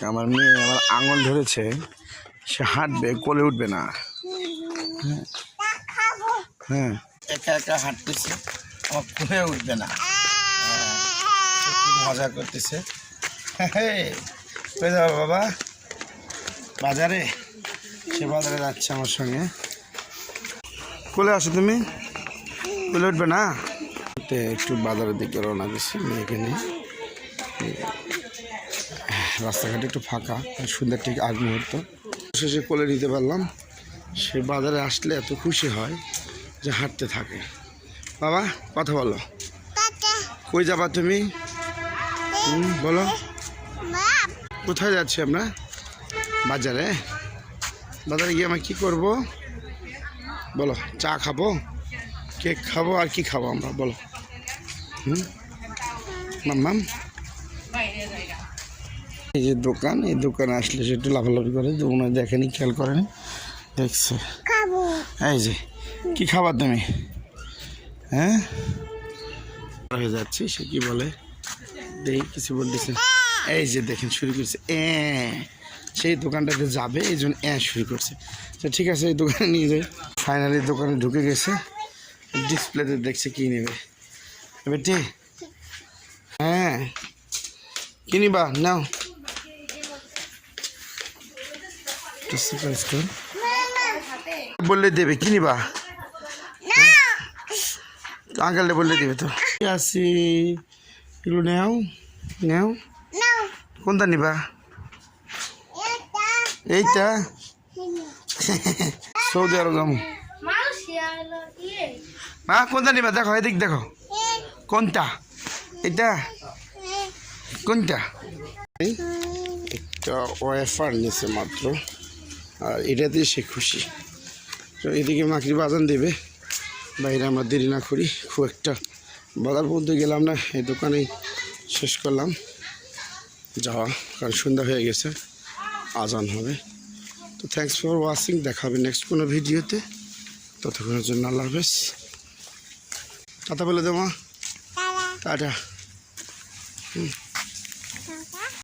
আমার মেয়ে আমার আঙুল ধরেছে, সে হাঁটবে, কোলে উঠবে না। হ্যাঁ, একা একা হাঁটতেছে, আমার কোলে উঠবে না। মজা করতেছে। কই যাবো বাবা? বাজারে। সে বাজারে যাচ্ছে আমার সঙ্গে। কোলে আসো, তুমি কোলে উঠবে না। একটু বাজারের দিকে রওনা দিচ্ছি মেয়েকে নিয়ে। রাস্তাঘাট একটু ফাঁকা, সন্ধ্যার ঠিক আগ মুহূর্ত। শেষে কোলে নিতে পারলাম। সে বাজারে আসলে এত খুশি হয় যে হাঁটতে থাকে। বাবা কথা বলো, কই যাবা তুমি? বলো, কোথায় যাচ্ছি আমরা? বাজারে। বাজারে গিয়ে আমরা কী করবো বলো? চা খাবো, কেক খাবো, আর কি খাবো আমরা বলো? মাম্মাম, এই যে দোকান, এই দোকানে আসলে সে একটু লাফালাফি করে, মনে দেখেনি, খেয়াল করেনি, দেখছে। এই যে কি খাবার তুমি? হ্যাঁ, হয়ে যাচ্ছি। সে কি বলে দেখি, কিছু বলতেছে। এই যে দেখেন শুরু করছে, সেই দোকানটাতে যাবে, এই জন্য শুরু করছে। তো ঠিক আছে, এই দোকানে নিয়ে যাই। ফাইনালি দোকানে ঢুকে গেছে, ডিসপ্লেতে দেখছে কি নেবে। বেটি, হ্যাঁ কি নিবা? নাও, বললে দেবে। কি নিবা? আঙ্কেলটা বললে দেবে। তো আসি, এগুলো নেও, নেও। কোনটা নিবা? এইটা। সৌদি আরব যাবো। মা কোনটা নিবা? দেখো, এদিক দেখো, কোনটা? এটা কোনটা? একটা ওয়েফার নিয়েছে মাত্র, আর এটাতে সে খুশি। তো এদিকে মাকরিব আজান দেবে, বাইরে আমরা দেরি না করি খুব একটা। বাজার বলতে গেলাম না, এই দোকানেই শেষ করলাম যাওয়া, কারণ সন্ধ্যা হয়ে গেছে, আজান হবে। তো থ্যাংকস ফর ওয়াচিং, দেখা হবে নেক্সট কোনো ভিডিওতে। ততক্ষণের জন্য আল্লাহ হাফেজ। টাটা বলে দেবো, টাটা।